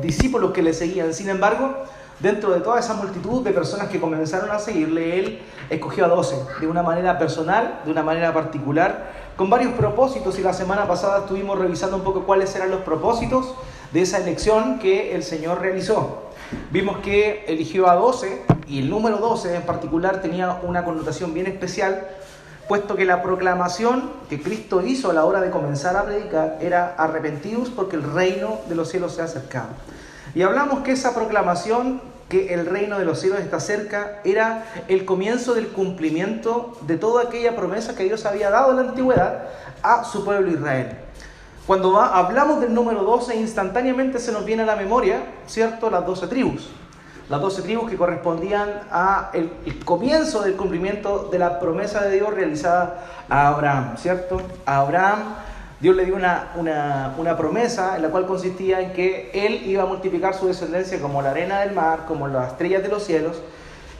discípulos que le seguían. Sin embargo, dentro de toda esa multitud de personas que comenzaron a seguirle, él escogió a 12 de una manera personal, de una manera particular, con varios propósitos. Y la semana pasada estuvimos revisando un poco cuáles eran los propósitos de esa elección que el Señor realizó. Vimos que eligió a 12 y el número 12 en particular tenía una connotación bien especial, puesto que la proclamación que Cristo hizo a la hora de comenzar a predicar era: arrepentidos porque el reino de los cielos se ha acercado. Y hablamos que esa proclamación, que el reino de los cielos está cerca, era el comienzo del cumplimiento de toda aquella promesa que Dios había dado en la antigüedad a su pueblo Israel. Cuando hablamos del número 12, instantáneamente se nos viene a la memoria, ¿cierto?, las 12 tribus. Las 12 tribus que correspondían a el comienzo del cumplimiento de la promesa de Dios realizada a Abraham, ¿cierto? A Abraham Dios le dio una promesa en la cual consistía en que él iba a multiplicar su descendencia como la arena del mar, como las estrellas de los cielos,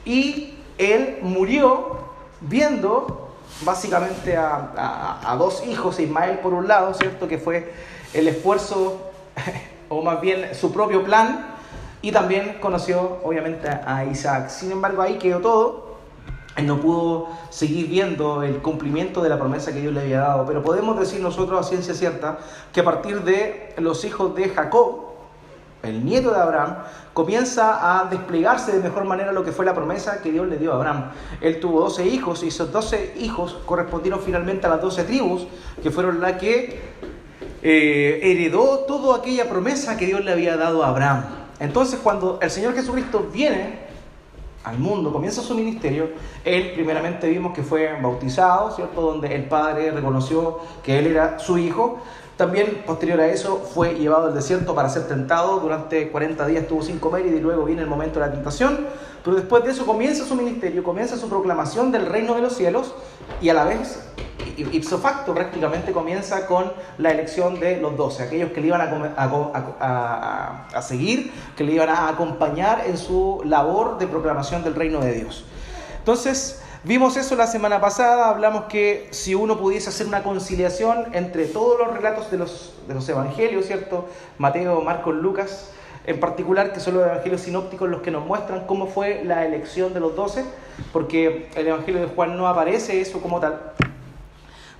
y él murió viendo básicamente a dos hijos, Ismael por un lado, ¿cierto?, que fue el esfuerzo, o más bien su propio plan, y también conoció obviamente a Isaac. Sin embargo, ahí quedó todo. Él no pudo seguir viendo el cumplimiento de la promesa que Dios le había dado. Pero podemos decir nosotros a ciencia cierta que a partir de los hijos de Jacob, el nieto de Abraham, comienza a desplegarse de mejor manera lo que fue la promesa que Dios le dio a Abraham. Él tuvo 12 hijos y esos 12 hijos correspondieron finalmente a las 12 tribus, que fueron las que heredó toda aquella promesa que Dios le había dado a Abraham. Entonces, cuando el Señor Jesucristo viene al mundo, comienza su ministerio, él primeramente vimos que fue bautizado, ¿cierto?, donde el Padre reconoció que él era su hijo. También posterior a eso fue llevado al desierto para ser tentado. Durante 40 días estuvo sin comer y luego viene el momento de la tentación. Pero después de eso comienza su ministerio, comienza su proclamación del reino de los cielos, y a la vez, ipso facto, prácticamente comienza con la elección de los 12, aquellos que le iban a seguir, que le iban a acompañar en su labor de proclamación del reino de Dios. Entonces, vimos eso la semana pasada. Hablamos que si uno pudiese hacer una conciliación entre todos los relatos de los evangelios, ¿cierto?, Mateo, Marcos, Lucas, en particular, que son los evangelios sinópticos los que nos muestran cómo fue la elección de los 12, porque el evangelio de Juan no aparece eso como tal.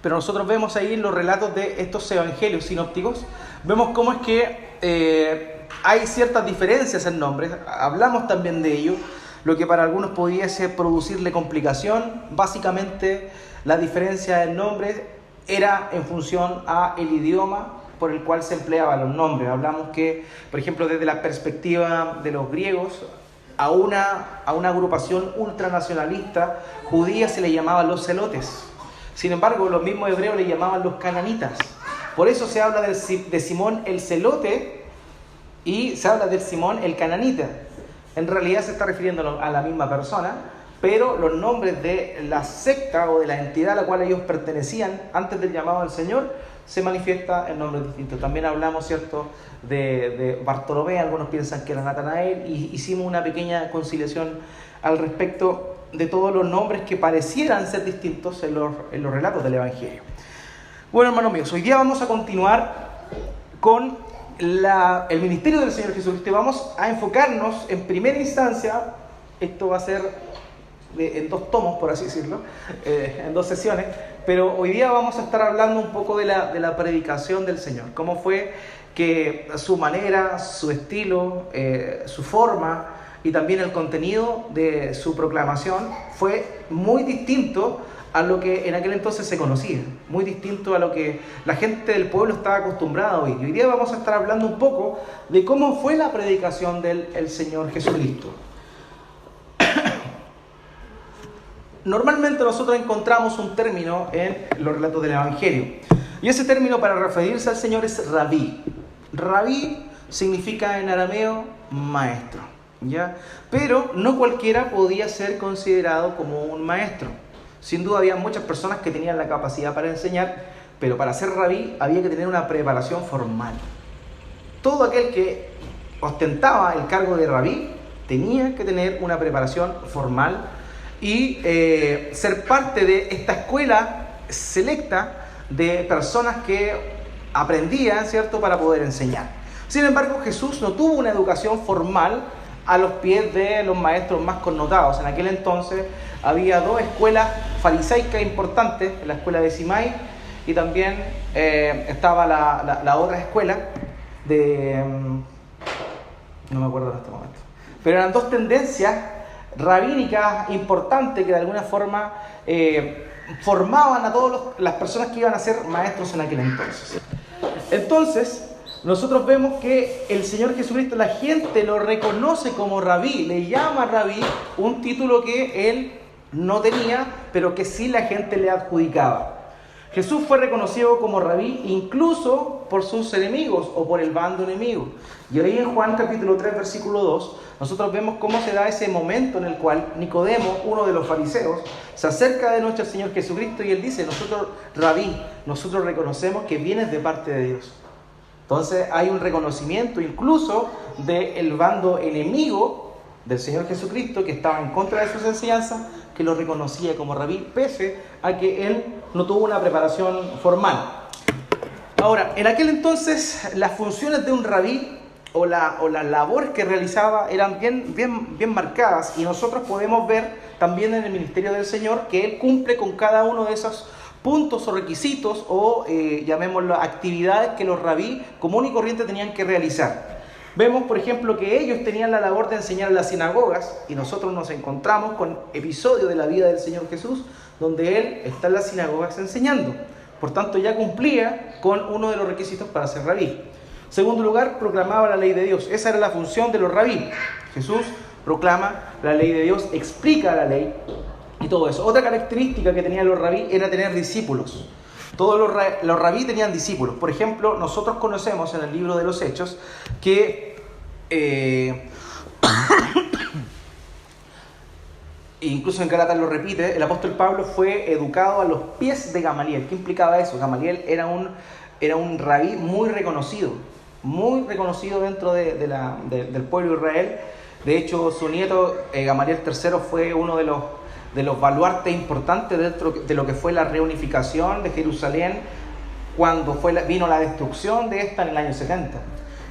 Pero nosotros vemos ahí en los relatos de estos evangelios sinópticos, vemos cómo es que hay ciertas diferencias en nombres. Hablamos también de ello, lo que para algunos pudiese producirle complicación. Básicamente, la diferencia del nombre era en función a el idioma por el cual se empleaban los nombres. Hablamos que, por ejemplo, desde la perspectiva de los griegos, a una agrupación ultranacionalista judía se le llamaban los celotes. Sin embargo, los mismos hebreos le llamaban los cananitas. Por eso se habla de Simón el celote y se habla de Simón el cananita. En realidad se está refiriendo a la misma persona, pero los nombres de la secta o de la entidad a la cual ellos pertenecían antes del llamado al Señor se manifiesta en nombres distintos. También hablamos, ¿cierto?, de Bartolomé. Algunos piensan que era Natanael, y hicimos una pequeña conciliación al respecto de todos los nombres que parecieran ser distintos en los relatos del Evangelio. Bueno, hermanos míos, hoy día vamos a continuar con el ministerio del Señor Jesucristo. Vamos a enfocarnos en primera instancia, esto va a ser en 2 tomos, por así decirlo, en 2 sesiones, pero hoy día vamos a estar hablando un poco de la predicación del Señor, cómo fue que su manera, su estilo, su forma y también el contenido de su proclamación fue muy distinto a lo que en aquel entonces se conocía, muy distinto a lo que la gente del pueblo estaba acostumbrada a oír. Y hoy día vamos a estar hablando un poco de cómo fue la predicación del Señor Jesucristo. Normalmente nosotros encontramos un término en los relatos del Evangelio, y ese término para referirse al Señor es rabí. Rabí significa en arameo maestro, ¿ya? Pero no cualquiera podía ser considerado como un maestro. Sin duda había muchas personas que tenían la capacidad para enseñar, pero para ser rabí había que tener una preparación formal. Todo aquel que ostentaba el cargo de rabí tenía que tener una preparación formal y ser parte de esta escuela selecta de personas que aprendían, ¿cierto?, para poder enseñar. Sin embargo, Jesús no tuvo una educación formal a los pies de los maestros más connotados. En aquel entonces había dos escuelas farisaicas importantes, la escuela de Simai y también estaba la otra escuela de... no me acuerdo en este momento. Pero eran dos tendencias rabínicas importantes que de alguna forma formaban a todas las personas que iban a ser maestros en aquel entonces. Entonces, nosotros vemos que el Señor Jesucristo, la gente lo reconoce como rabí, le llama rabí, un título que él no tenía, pero que sí la gente le adjudicaba. Jesús fue reconocido como rabí incluso por sus enemigos o por el bando enemigo. Y ahí en Juan capítulo 3, versículo 2, nosotros vemos cómo se da ese momento en el cual Nicodemo, uno de los fariseos, se acerca de nuestro Señor Jesucristo y él dice: nosotros, rabí, nosotros reconocemos que vienes de parte de Dios. Entonces hay un reconocimiento incluso del bando enemigo del Señor Jesucristo, que estaba en contra de sus enseñanzas, que lo reconocía como rabí, pese a que él no tuvo una preparación formal. Ahora, en aquel entonces las funciones de un rabí o las labores que realizaba eran bien marcadas, y nosotros podemos ver también en el ministerio del Señor que él cumple con cada uno de esos puntos o requisitos o llamémoslo actividades que los rabí común y corriente tenían que realizar. Vemos, por ejemplo, que ellos tenían la labor de enseñar en las sinagogas, y nosotros nos encontramos con episodios de la vida del Señor Jesús donde él está en las sinagogas enseñando. Por tanto, ya cumplía con uno de los requisitos para ser rabí. En segundo lugar, proclamaba la ley de Dios. Esa era la función de los rabí. Jesús proclama la ley de Dios, explica la ley y todo eso. Otra característica que tenían los rabí era tener discípulos. Todos los rabí tenían discípulos. Por ejemplo, nosotros conocemos en el libro de los Hechos que incluso en Gálatas lo repite, el apóstol Pablo fue educado a los pies de Gamaliel. ¿Qué implicaba eso? Gamaliel era un rabí muy reconocido dentro del pueblo de Israel. De hecho, su nieto Gamaliel III fue uno de los baluartes importantes dentro de lo que fue la reunificación de Jerusalén cuando vino la destrucción de esta en el año 70.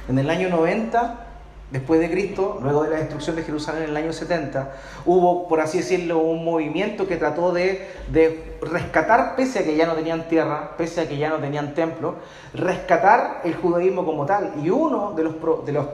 En el año 90, después de Cristo, luego de la destrucción de Jerusalén en el año 70, hubo, por así decirlo, un movimiento que trató de rescatar, pese a que ya no tenían tierra, pese a que ya no tenían templo, rescatar el judaísmo como tal. Y uno de los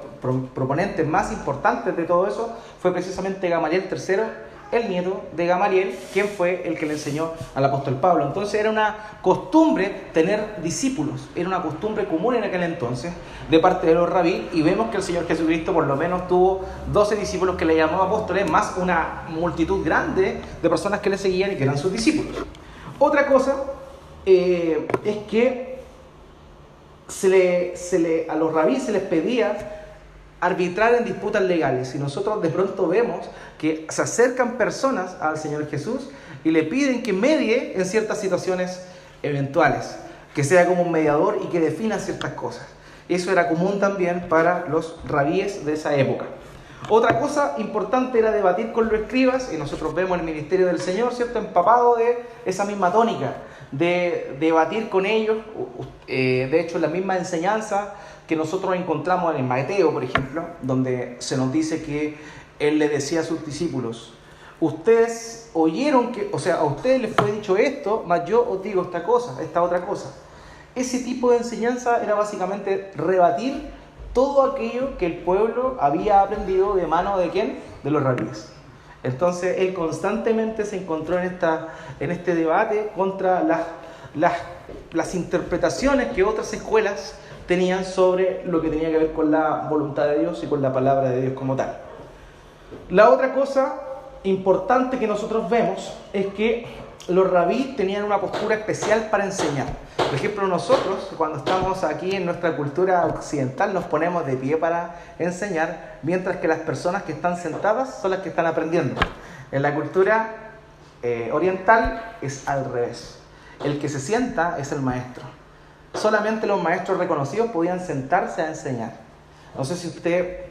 proponentes más importantes de todo eso fue precisamente Gamaliel III, el nieto de Gamaliel, quien fue el que le enseñó al apóstol Pablo. Entonces era una costumbre tener discípulos, era una costumbre común en aquel entonces de parte de los rabí, y vemos que el Señor Jesucristo por lo menos tuvo 12 discípulos que le llamó apóstoles, más una multitud grande de personas que le seguían y que eran sus discípulos. Otra cosa es que a los rabí se les pedía arbitrar en disputas legales. Y nosotros de pronto vemos que se acercan personas al Señor Jesús y le piden que medie en ciertas situaciones eventuales, que sea como un mediador y que defina ciertas cosas. Eso era común también para los rabíes de esa época. Otra cosa importante era debatir con los escribas, y nosotros vemos el ministerio del Señor, ¿cierto?, empapado de esa misma tónica, de debatir con ellos. De hecho, la misma enseñanza que nosotros encontramos en Mateo, por ejemplo, donde se nos dice que él le decía a sus discípulos: ustedes oyeron que, o sea, a ustedes les fue dicho esto, mas yo os digo esta otra cosa. Ese tipo de enseñanza era básicamente rebatir todo aquello que el pueblo había aprendido de mano de ¿quién? De los rabíes. Entonces él constantemente se encontró en este debate contra las interpretaciones que otras escuelas tenían sobre lo que tenía que ver con la voluntad de Dios y con la palabra de Dios como tal. La otra cosa importante que nosotros vemos es que los rabí tenían una postura especial para enseñar. Por ejemplo, nosotros cuando estamos aquí en nuestra cultura occidental nos ponemos de pie para enseñar, mientras que las personas que están sentadas son las que están aprendiendo. En la cultura oriental es al revés. El que se sienta es el maestro. Solamente los maestros reconocidos podían sentarse a enseñar. No sé si usted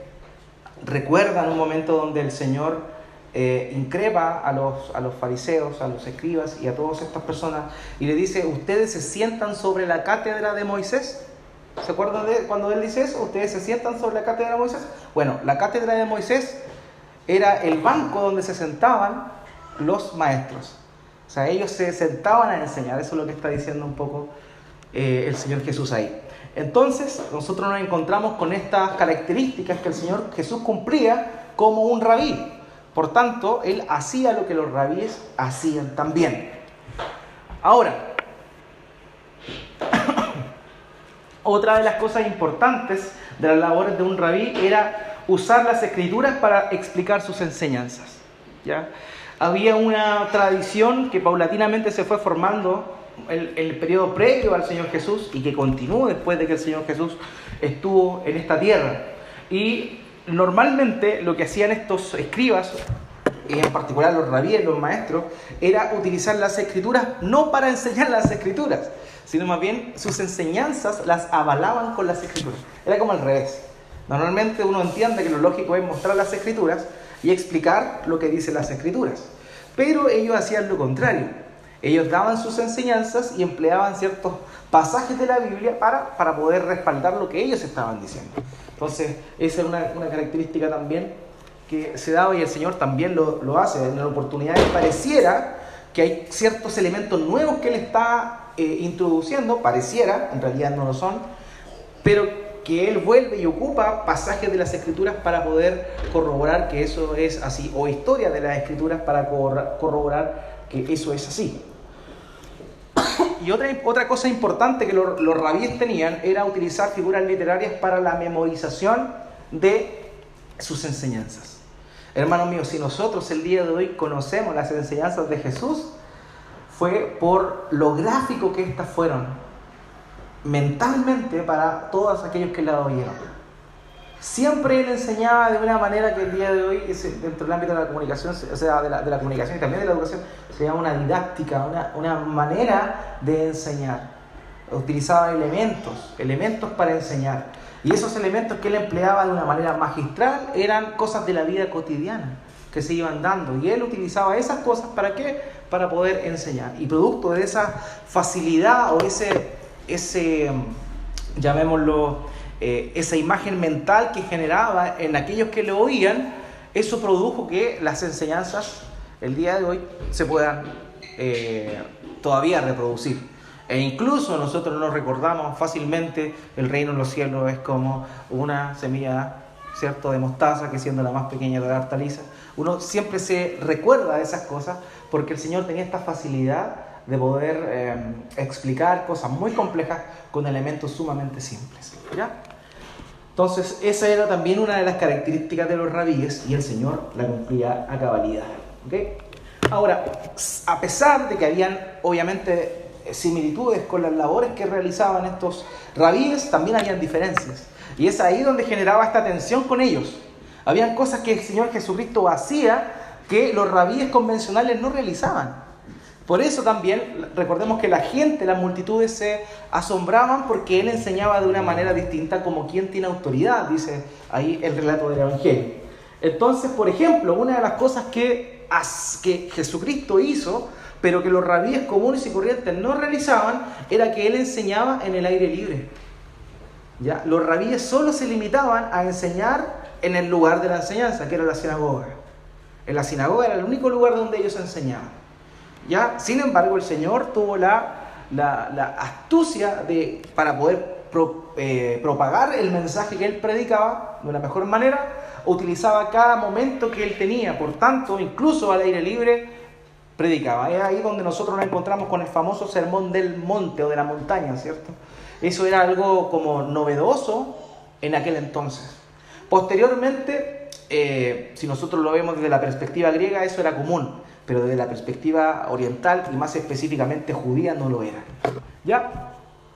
recuerda en un momento donde el Señor increpa a los fariseos, a los escribas y a todas estas personas y le dice: ustedes se sientan sobre la cátedra de Moisés. ¿Se acuerdan de cuando él dice eso? Ustedes se sientan sobre la cátedra de Moisés. Bueno, la cátedra de Moisés era el banco donde se sentaban los maestros. O sea, ellos se sentaban a enseñar. Eso es lo que está diciendo un poco el Señor Jesús ahí. Entonces, nosotros nos encontramos con estas características que el Señor Jesús cumplía como un rabí. Por tanto, Él hacía lo que los rabíes hacían también. Ahora, otra de las cosas importantes de las labores de un rabí era usar las escrituras para explicar sus enseñanzas, ¿ya? Había una tradición que paulatinamente se fue formando en el periodo previo al Señor Jesús y que continuó después de que el Señor Jesús estuvo en esta tierra. Y normalmente lo que hacían estos escribas, y en particular los rabíes, los maestros, era utilizar las escrituras no para enseñar las escrituras, sino más bien sus enseñanzas las avalaban con las escrituras. Era como al revés. Normalmente uno entiende que lo lógico es mostrar las escrituras y explicar lo que dicen las escrituras. Pero ellos hacían lo contrario. Ellos daban sus enseñanzas y empleaban ciertos pasajes de la Biblia para poder respaldar lo que ellos estaban diciendo. Entonces, esa es una característica también que se daba y el Señor también lo hace. En la oportunidad pareciera que hay ciertos elementos nuevos que Él está introduciendo, pareciera, en realidad no lo son, pero que Él vuelve y ocupa pasajes de las Escrituras para poder corroborar que eso es así, o historias de las Escrituras para corroborar que eso es así. Y otra cosa importante que los rabíes tenían era utilizar figuras literarias para la memorización de sus enseñanzas. Hermanos míos, si nosotros el día de hoy conocemos las enseñanzas de Jesús, fue por lo gráfico que éstas fueron mentalmente para todos aquellos que la oyeron. Siempre Él enseñaba de una manera que el día de hoy, dentro del ámbito de la comunicación, o sea, de la comunicación y también de la educación, se llama una didáctica, una manera de enseñar. Utilizaba elementos para enseñar. Y esos elementos que Él empleaba de una manera magistral eran cosas de la vida cotidiana que se iban dando. Y Él utilizaba esas cosas, ¿para qué? Para poder enseñar. Y producto de esa facilidad o ese llamémoslo, esa imagen mental que generaba en aquellos que lo oían, eso produjo que las enseñanzas el día de hoy se puedan todavía reproducir. E incluso nosotros nos recordamos fácilmente, el reino de los cielos es como una semilla, ¿cierto?, de mostaza, que siendo la más pequeña de la hortaliza. Uno siempre se recuerda de esas cosas porque el Señor tenía esta facilidad de poder explicar cosas muy complejas con elementos sumamente simples, ¿ya? Entonces, esa era también una de las características de los rabíes y el Señor la cumplía a cabalidad, ¿okay? Ahora, a pesar de que habían, obviamente, similitudes con las labores que realizaban estos rabíes, también habían diferencias. Y es ahí donde generaba esta tensión con ellos. Habían cosas que el Señor Jesucristo hacía que los rabíes convencionales no realizaban. Por eso también, recordemos que la gente, las multitudes se asombraban porque Él enseñaba de una manera distinta como quien tiene autoridad, dice ahí el relato del Evangelio. Entonces, por ejemplo, una de las cosas que Jesucristo hizo, pero que los rabíes comunes y corrientes no realizaban, era que Él enseñaba en el aire libre. ¿Ya? Los rabíes solo se limitaban a enseñar en el lugar de la enseñanza, que era la sinagoga. En la sinagoga era el único lugar donde ellos enseñaban. ¿Ya? Sin embargo, el Señor tuvo la astucia para poder propagar el mensaje que Él predicaba de una mejor manera, utilizaba cada momento que Él tenía. Por tanto, incluso al aire libre, predicaba. Es ahí donde nosotros nos encontramos con el famoso sermón del monte o de la montaña, ¿cierto? Eso era algo como novedoso en aquel entonces. Posteriormente, si nosotros lo vemos desde la perspectiva griega, eso era común, pero desde la perspectiva oriental y más específicamente judía no lo era. ¿Ya?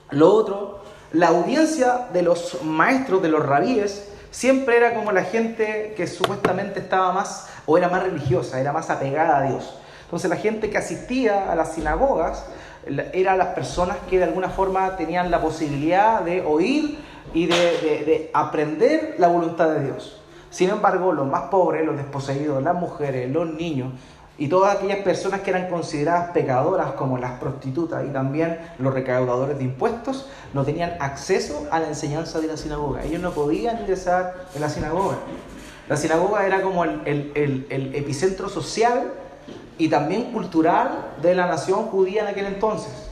Lo otro, la audiencia de los maestros, de los rabíes, siempre era como la gente que supuestamente estaba más, o era más religiosa, era más apegada a Dios. Entonces la gente que asistía a las sinagogas eran las personas que de alguna forma tenían la posibilidad de oír y de aprender la voluntad de Dios. Sin embargo, los más pobres, los desposeídos, las mujeres, los niños Y todas aquellas personas que eran consideradas pecadoras, como las prostitutas y también los recaudadores de impuestos, no tenían acceso a la enseñanza de la sinagoga. Ellos no podían ingresar en la sinagoga. La sinagoga era como el epicentro social y también cultural de la nación judía en aquel entonces.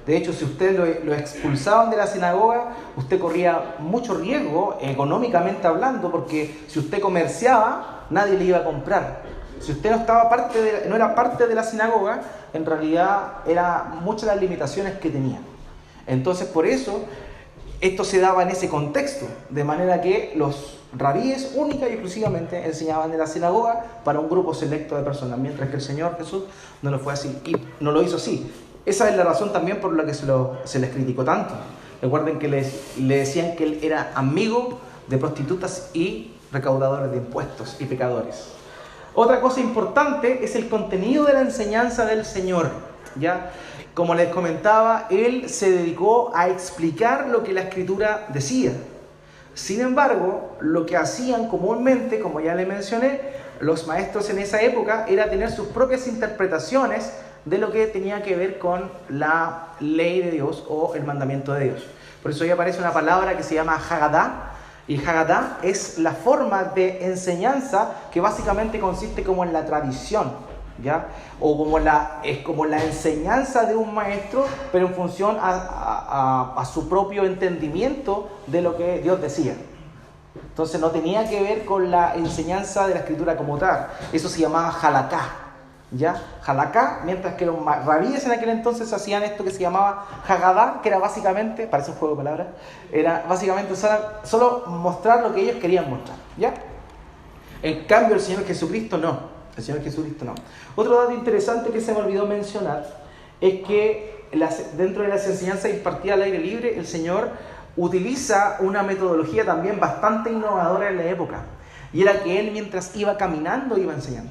De hecho, si usted lo expulsaban de la sinagoga, usted corría mucho riesgo, económicamente hablando, porque si usted comerciaba, nadie le iba a comprar. Si usted no era parte de la sinagoga, en realidad eran muchas las limitaciones que tenía. Entonces, por eso, esto se daba en ese contexto, de manera que los rabíes única y exclusivamente enseñaban en la sinagoga para un grupo selecto de personas, mientras que el Señor Jesús no lo fue así, y no lo hizo así. Esa es la razón también por la que se les criticó tanto. Recuerden que le decían que él era amigo de prostitutas y recaudadores de impuestos y pecadores. Otra cosa importante es el contenido de la enseñanza del Señor, ¿ya? Como les comentaba, él se dedicó a explicar lo que la Escritura decía. Sin embargo, lo que hacían comúnmente, como ya le mencioné, los maestros en esa época, era tener sus propias interpretaciones de lo que tenía que ver con la ley de Dios o el mandamiento de Dios. Por eso ahí aparece una palabra que se llama Haggadah, y Haggadah es la forma de enseñanza que básicamente consiste como en la tradición, ¿ya? O es como la enseñanza de un maestro, pero en función a su propio entendimiento de lo que Dios decía. Entonces no tenía que ver con la enseñanza de la Escritura como tal. Eso se llamaba Halaká, ¿ya? Halaká, mientras que los rabíes en aquel entonces hacían esto que se llamaba Haggadah, que era básicamente, parece un juego de palabras, era básicamente solo mostrar lo que ellos querían mostrar, ¿ya? En cambio el Señor Jesucristo no. El Señor Jesucristo no. Otro dato interesante que se me olvidó mencionar es que dentro de las enseñanzas impartidas al aire libre, el Señor utiliza una metodología también bastante innovadora en la época. Y era que Él, mientras iba caminando, iba enseñando.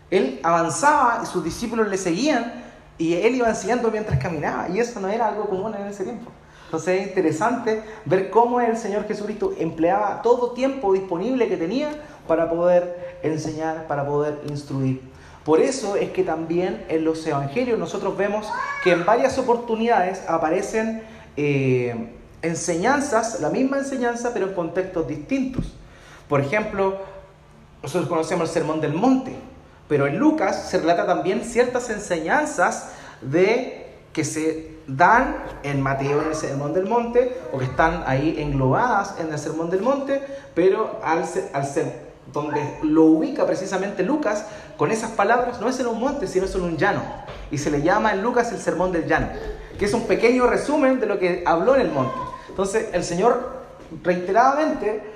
Él avanzaba y sus discípulos le seguían y Él iba enseñando mientras caminaba. Y eso no era algo común en ese tiempo. Entonces es interesante ver cómo el Señor Jesucristo empleaba todo tiempo disponible que tenía para poder enseñar, para poder instruir. Por eso es que también en los evangelios nosotros vemos que en varias oportunidades aparecen enseñanzas, la misma enseñanza, pero en contextos distintos. Por ejemplo, nosotros conocemos el Sermón del Monte, pero en Lucas se relata también ciertas enseñanzas que se dan en Mateo en el Sermón del Monte, o que están ahí englobadas en el Sermón del Monte, pero al ser donde lo ubica precisamente Lucas, con esas palabras, no es en un monte, sino es en un llano. Y se le llama en Lucas el Sermón del Llano, que es un pequeño resumen de lo que habló en el monte. Entonces, el Señor reiteradamente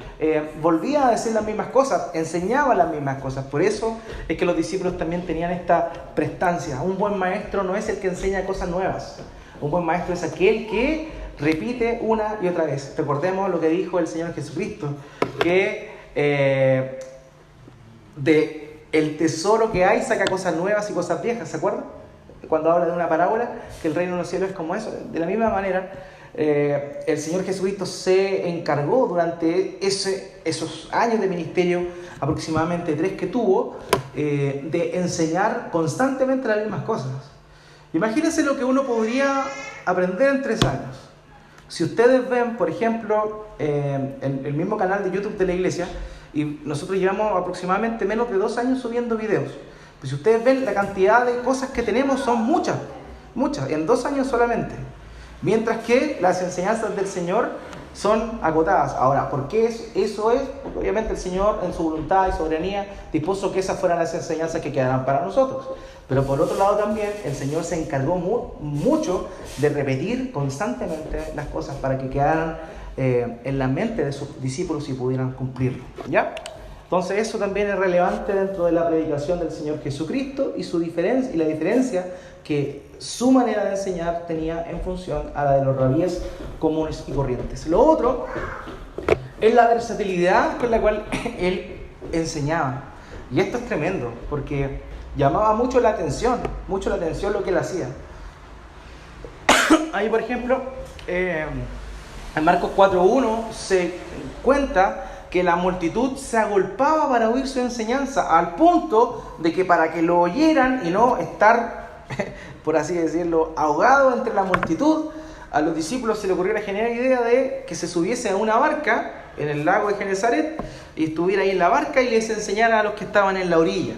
volvía a decir las mismas cosas, enseñaba las mismas cosas. Por eso es que los discípulos también tenían esta prestancia. Un buen maestro no es el que enseña cosas nuevas. Un buen maestro es aquel que repite una y otra vez. Recordemos lo que dijo el Señor Jesucristo, que de el tesoro que hay saca cosas nuevas y cosas viejas, ¿se acuerdan? Cuando habla de una parábola, que el reino de los cielos es como eso. De la misma manera, el Señor Jesucristo se encargó durante esos años de ministerio, aproximadamente 3 que tuvo, de enseñar constantemente las mismas cosas. Imagínense lo que uno podría aprender en 3 años. Si ustedes ven, por ejemplo, el mismo canal de YouTube de la iglesia, y nosotros llevamos aproximadamente menos de 2 años subiendo videos, pues si ustedes ven la cantidad de cosas que tenemos son muchas, en 2 años solamente. Mientras que las enseñanzas del Señor son acotadas. Ahora, ¿por qué eso es? Porque obviamente el Señor, en su voluntad y soberanía, dispuso que esas fueran las enseñanzas que quedaran para nosotros. Pero por otro lado también, el Señor se encargó mucho de repetir constantemente las cosas para que quedaran en la mente de sus discípulos y pudieran cumplirlo, ¿ya? Entonces eso también es relevante dentro de la predicación del Señor Jesucristo y la diferencia que su manera de enseñar tenía en función a la de los rabíes comunes y corrientes. Lo otro es la versatilidad con la cual él enseñaba. Y esto es tremendo, porque llamaba mucho la atención lo que él hacía. Ahí, por ejemplo, en Marcos 4.1 se cuenta que la multitud se agolpaba para oír su enseñanza, al punto de que para que lo oyeran y no estar, por así decirlo, ahogado entre la multitud, a los discípulos se les ocurrió la genial idea de que se subiese a una barca en el lago de Genesaret y estuviera ahí en la barca y les enseñara a los que estaban en la orilla.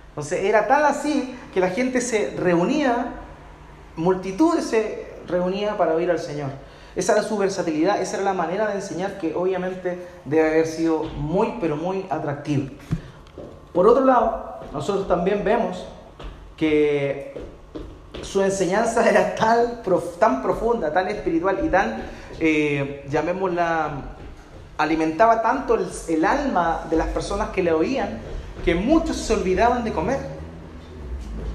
Entonces era tal así que la gente se reunía, multitudes se reunía para oír al Señor. Esa era su versatilidad, esa era la manera de enseñar que obviamente debe haber sido muy, pero muy atractiva. Por otro lado, nosotros también vemos que su enseñanza era tan profunda, tan espiritual y tan, llamémosla, alimentaba tanto el alma de las personas que le oían, que muchos se olvidaban de comer.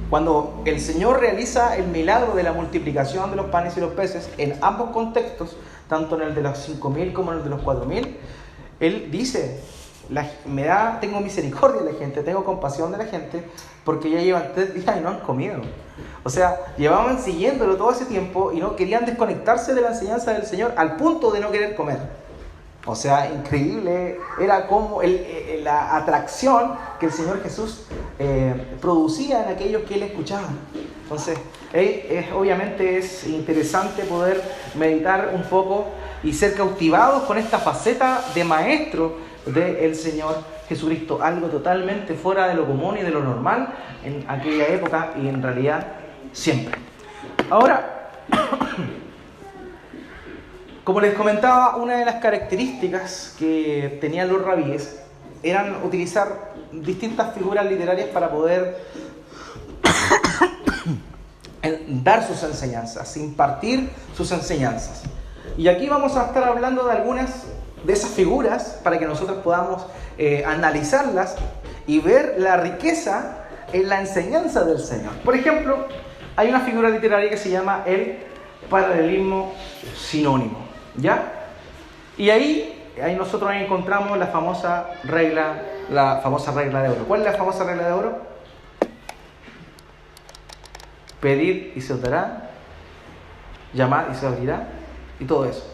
Cuando el Señor realiza el milagro de la multiplicación de los panes y los peces, en ambos contextos, tanto en el de los 5.000 como en el de los 4.000, Él dice, tengo misericordia de la gente, tengo compasión de la gente, porque ya llevan 3 días y no han comido. O sea, llevaban siguiéndolo todo ese tiempo y no querían desconectarse de la enseñanza del Señor al punto de no querer comer. O sea, increíble, era como la atracción que el Señor Jesús producía en aquellos que Él escuchaban. Entonces, obviamente es interesante poder meditar un poco y ser cautivados con esta faceta de maestro del Señor Jesucristo, algo totalmente fuera de lo común y de lo normal en aquella época y en realidad siempre. Ahora, como les comentaba, una de las características que tenían los rabíes eran utilizar distintas figuras literarias para poder dar sus enseñanzas, impartir sus enseñanzas. Y aquí vamos a estar hablando de algunas de esas figuras para que nosotros podamos analizarlas y ver la riqueza en la enseñanza del Señor. Por ejemplo, hay una figura literaria que se llama el paralelismo sinónimo, ¿ya? Y ahí nosotros encontramos la famosa regla de oro. ¿Cuál es la famosa regla de oro? Pedir y se os dará, llamar y se abrirá, y todo eso.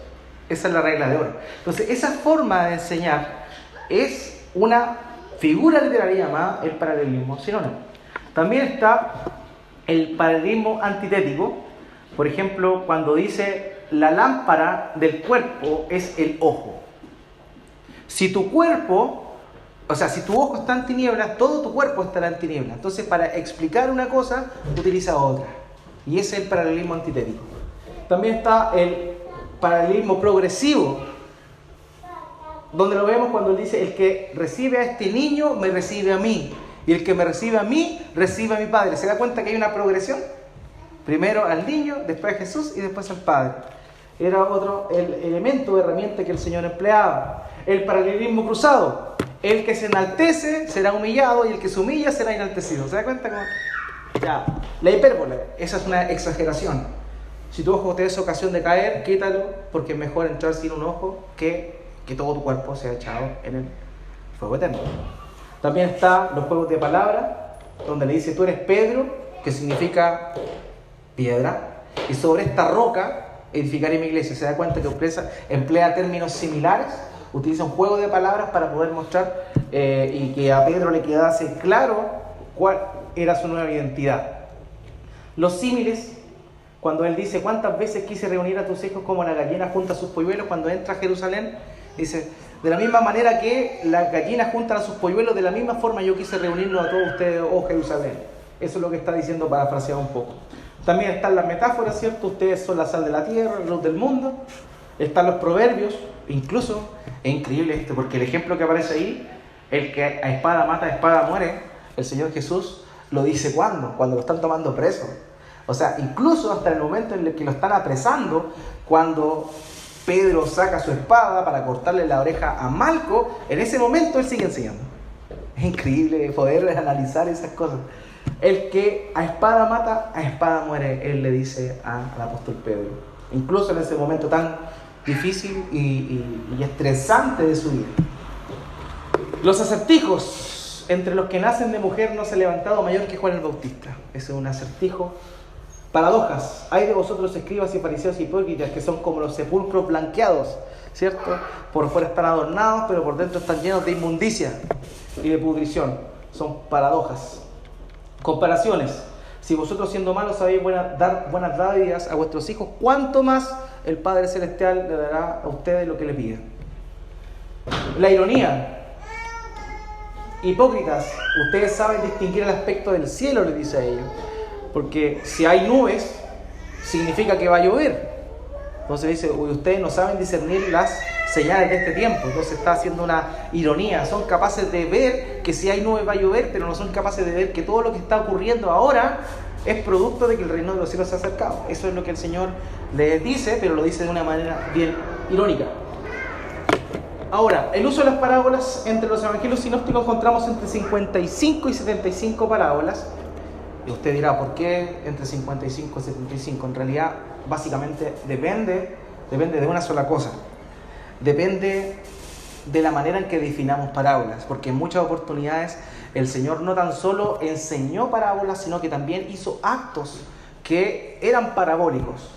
Esa es la regla de oro. Entonces, esa forma de enseñar es una figura literaria llamada el paralelismo sinónimo. También está el paralelismo antitético. Por ejemplo, cuando dice la lámpara del cuerpo es el ojo. Si tu ojo está en tinieblas, todo tu cuerpo estará en tinieblas. Entonces, para explicar una cosa, utiliza otra. Y ese es el paralelismo antitético. También está el paralelismo progresivo, donde lo vemos cuando él dice: el que recibe a este niño, me recibe a mí. Y el que me recibe a mí, recibe a mi Padre. ¿Se da cuenta que hay una progresión? Primero al niño, después a Jesús y después al Padre. Era otro el elemento, herramienta que el Señor empleaba. El paralelismo cruzado: el que se enaltece será humillado y el que se humilla será enaltecido. ¿Se da cuenta cómo? Ya. La hipérbole, esa es una exageración. Si tu ojo te es ocasión de caer, quítalo, porque es mejor entrar sin un ojo que todo tu cuerpo sea echado en el fuego eterno. También están los juegos de palabras, donde le dice: tú eres Pedro, que significa piedra, y sobre esta roca edificaré mi iglesia. Se da cuenta que emplea términos similares, utiliza un juego de palabras para poder mostrar y que a Pedro le quedase claro cuál era su nueva identidad. Los símiles, cuando él dice: ¿cuántas veces quise reunir a tus hijos como la gallina junta a sus polluelos cuando entra a Jerusalén? Dice: de la misma manera que las gallinas juntan a sus polluelos, de la misma forma yo quise reunirnos a todos ustedes, oh Jerusalén. Eso es lo que está diciendo, parafraseado un poco. También están las metáforas, ¿cierto? Ustedes son la sal de la tierra, la luz del mundo. Están los proverbios, incluso, es increíble esto, porque el ejemplo que aparece ahí, el que a espada mata, a espada muere, el Señor Jesús lo dice cuando lo están tomando preso. O sea, incluso hasta el momento en el que lo están apresando, cuando Pedro saca su espada para cortarle la oreja a Malco, en ese momento él sigue enseñando. Es increíble poder analizar esas cosas. El que a espada mata, a espada muere, él le dice al apóstol Pedro. Incluso en ese momento tan difícil y estresante de su vida. Los acertijos: entre los que nacen de mujer no se ha levantado mayor que Juan el Bautista. Ese es un acertijo Paradojas. Hay de vosotros escribas y fariseos hipócritas que son como los sepulcros blanqueados, ¿cierto? Por fuera están adornados, pero por dentro están llenos de inmundicia y de pudrición. Son paradojas. Comparaciones. Si vosotros siendo malos sabéis dar buenas dádivas a vuestros hijos, ¿cuánto más el Padre Celestial le dará a ustedes lo que le piden? La ironía. Hipócritas, ustedes saben distinguir el aspecto del cielo, les dice a ellos. Porque si hay nubes, significa que va a llover. Entonces dice, ustedes no saben discernir las señales de este tiempo. Entonces está haciendo una ironía. Son capaces de ver que si hay nubes va a llover, pero no son capaces de ver que todo lo que está ocurriendo ahora es producto de que el reino de los cielos se ha acercado. Eso es lo que el Señor les dice, pero lo dice de una manera bien irónica. Ahora, el uso de las parábolas entre los evangelios sinópticos encontramos entre 55 y 75 parábolas. Y usted dirá, ¿por qué entre 55 y 75? En realidad, básicamente, depende de una sola cosa. Depende de la manera en que definamos parábolas. Porque en muchas oportunidades el Señor no tan solo enseñó parábolas, sino que también hizo actos que eran parabólicos.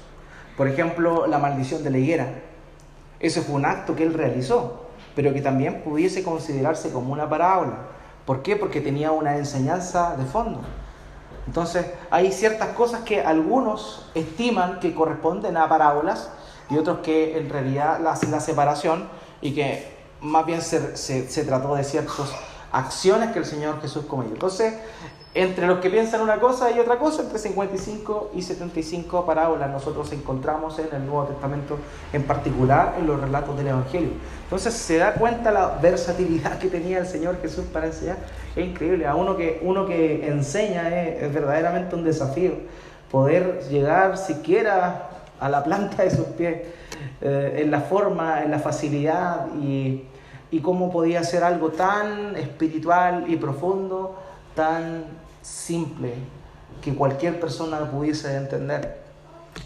Por ejemplo, la maldición de la higuera. Ese fue un acto que Él realizó, pero que también pudiese considerarse como una parábola. ¿Por qué? Porque tenía una enseñanza de fondo. Entonces, hay ciertas cosas que algunos estiman que corresponden a parábolas y otros que en realidad hacen la separación y que más bien se trató de ciertas acciones que el Señor Jesús cometió. Entonces, entre los que piensan una cosa y otra cosa, entre 55 y 75 parábolas nosotros encontramos en el Nuevo Testamento, en particular en los relatos del Evangelio. Entonces se da cuenta la versatilidad que tenía el Señor Jesús para enseñar. Es increíble, a uno que enseña es verdaderamente un desafío poder llegar siquiera a la planta de sus pies, en la forma, en la facilidad y cómo podía ser algo tan espiritual y profundo, tan simple, que cualquier persona lo pudiese entender.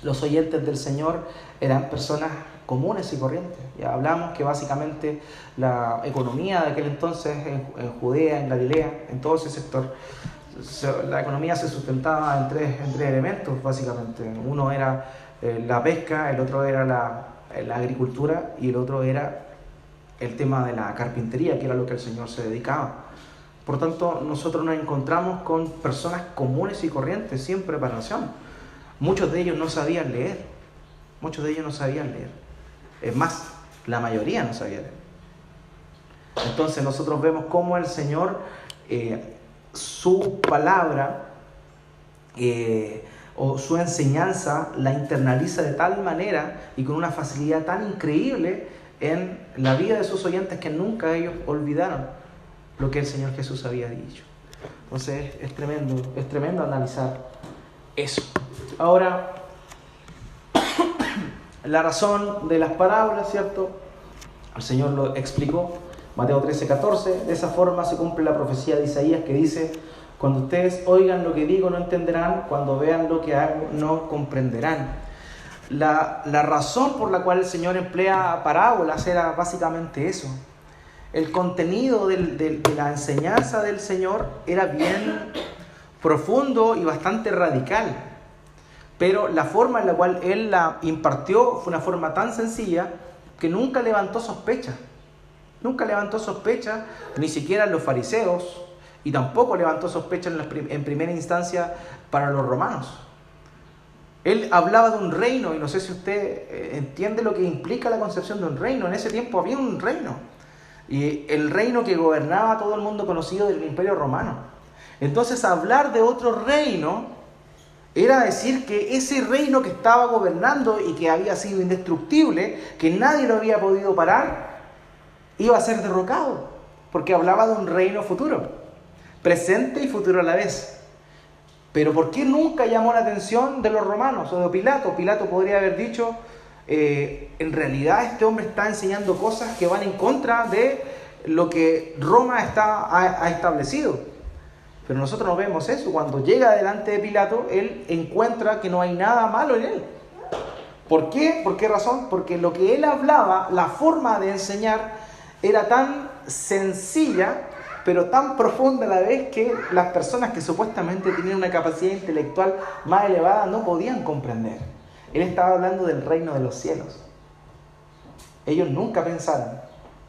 Los oyentes del Señor eran personas comunes y corrientes. Ya hablamos que básicamente la economía de aquel entonces en Judea, en Galilea, en todo ese sector, la economía se sustentaba en tres elementos básicamente. Uno era la pesca, el otro era la agricultura y el otro era el tema de la carpintería, que era lo que el Señor se dedicaba. Por tanto, nosotros nos encontramos con personas comunes y corrientes, sin preparación. Muchos de ellos no sabían leer. Es más, la mayoría no sabía leer. Entonces nosotros vemos cómo el Señor, su palabra o su enseñanza la internaliza de tal manera y con una facilidad tan increíble en la vida de sus oyentes que nunca ellos olvidaron lo que el Señor Jesús había dicho. Entonces es tremendo analizar eso. Ahora, la razón de las parábolas, ¿cierto? El Señor lo explicó, Mateo 13:14, de esa forma se cumple la profecía de Isaías que dice: cuando ustedes oigan lo que digo no entenderán, cuando vean lo que hago no comprenderán. La razón por la cual el Señor emplea parábolas era básicamente eso. El contenido de la enseñanza del Señor era bien profundo y bastante radical, pero la forma en la cual Él la impartió fue una forma tan sencilla que nunca levantó sospecha. Ni siquiera en los fariseos, y tampoco levantó sospecha en primera instancia para los romanos. Él hablaba de un reino, y no sé si usted entiende lo que implica la concepción de un reino. En ese tiempo había un reino. Y el reino que gobernaba todo el mundo conocido del Imperio Romano. Entonces, hablar de otro reino era decir que ese reino que estaba gobernando y que había sido indestructible, que nadie lo había podido parar, iba a ser derrocado, porque hablaba de un reino futuro, presente y futuro a la vez. Pero ¿por qué nunca llamó la atención de los romanos o de Pilato? Pilato podría haber dicho: en realidad este hombre está enseñando cosas que van en contra de lo que Roma ha establecido. Pero nosotros no vemos eso. Cuando llega delante de Pilato, él encuentra que no hay nada malo en él. ¿Por qué? ¿Por qué razón? Porque lo que él hablaba, la forma de enseñar, era tan sencilla pero tan profunda a la vez que las personas que supuestamente tenían una capacidad intelectual más elevada no podían comprender. Él estaba hablando del reino de los cielos. Ellos nunca pensaron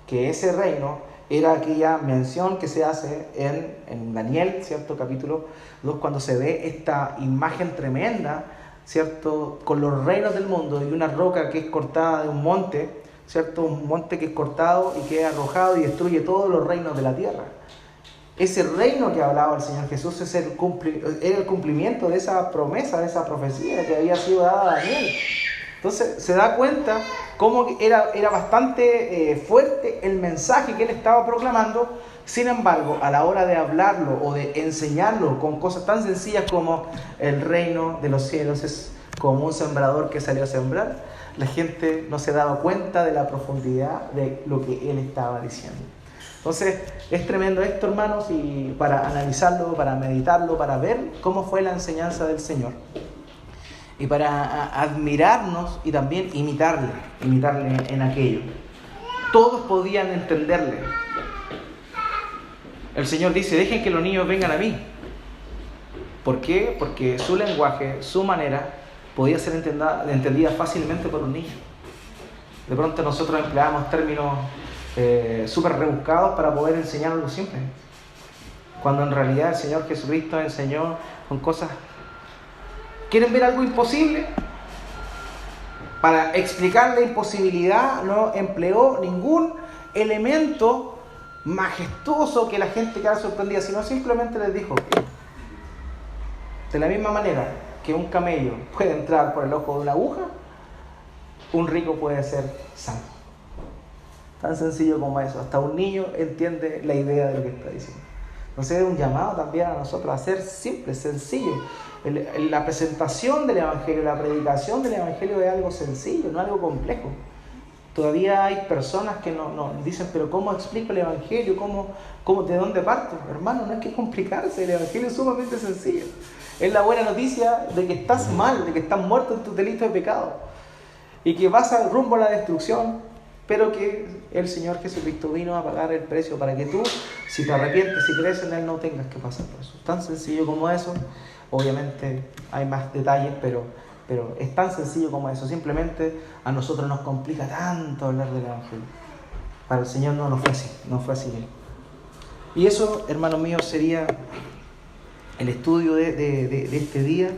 que ese reino era aquella mención que se hace en Daniel, ¿cierto? Capítulo 2, cuando se ve esta imagen tremenda, ¿cierto? Con los reinos del mundo y una roca que es cortada de un monte, ¿cierto? Un monte que es cortado y que es arrojado y destruye todos los reinos de la tierra. Ese reino que hablaba el Señor Jesús era el cumplimiento de esa promesa, de esa profecía que había sido dada a Daniel. Entonces se da cuenta cómo era bastante fuerte el mensaje que él estaba proclamando. Sin embargo, a la hora de hablarlo o de enseñarlo con cosas tan sencillas como el reino de los cielos es como un sembrador que salió a sembrar, la gente no se daba cuenta de la profundidad de lo que él estaba diciendo. Entonces, es tremendo esto, hermanos, y para analizarlo, para meditarlo, para ver cómo fue la enseñanza del Señor. Y para admirarnos y también imitarle en aquello. Todos podían entenderle. El Señor dice, dejen que los niños vengan a mí. ¿Por qué? Porque su lenguaje, su manera, podía ser entendida fácilmente por un niño. De pronto nosotros empleamos términos súper rebuscados para poder enseñar algo simple, cuando en realidad el Señor Jesucristo enseñó con cosas. ¿Quieren ver algo imposible? Para explicar la imposibilidad no empleó ningún elemento majestuoso que la gente quedara sorprendida, sino simplemente les dijo, de la misma manera que un camello puede entrar por el ojo de una aguja, un rico puede ser sano. Tan sencillo como eso. Hasta un niño entiende la idea de lo que está diciendo. Entonces es un llamado también a nosotros a ser simple, sencillo. La presentación del Evangelio, la predicación del Evangelio es algo sencillo, no algo complejo. Todavía hay personas que no dicen, pero ¿cómo explico el Evangelio? ¿De dónde parto? Hermano, no hay que complicarse, el Evangelio es sumamente sencillo. Es la buena noticia de que estás mal, de que estás muerto en tus delitos de pecado y que vas al rumbo a la destrucción, pero que el Señor Jesucristo vino a pagar el precio para que tú, si te arrepientes, si crees en Él, no tengas que pasar por eso. Tan sencillo como eso. Obviamente hay más detalles, pero es tan sencillo como eso. Simplemente a nosotros nos complica tanto hablar del Evangelio. Para el Señor no fue así. Y eso, hermanos míos, sería el estudio de este día.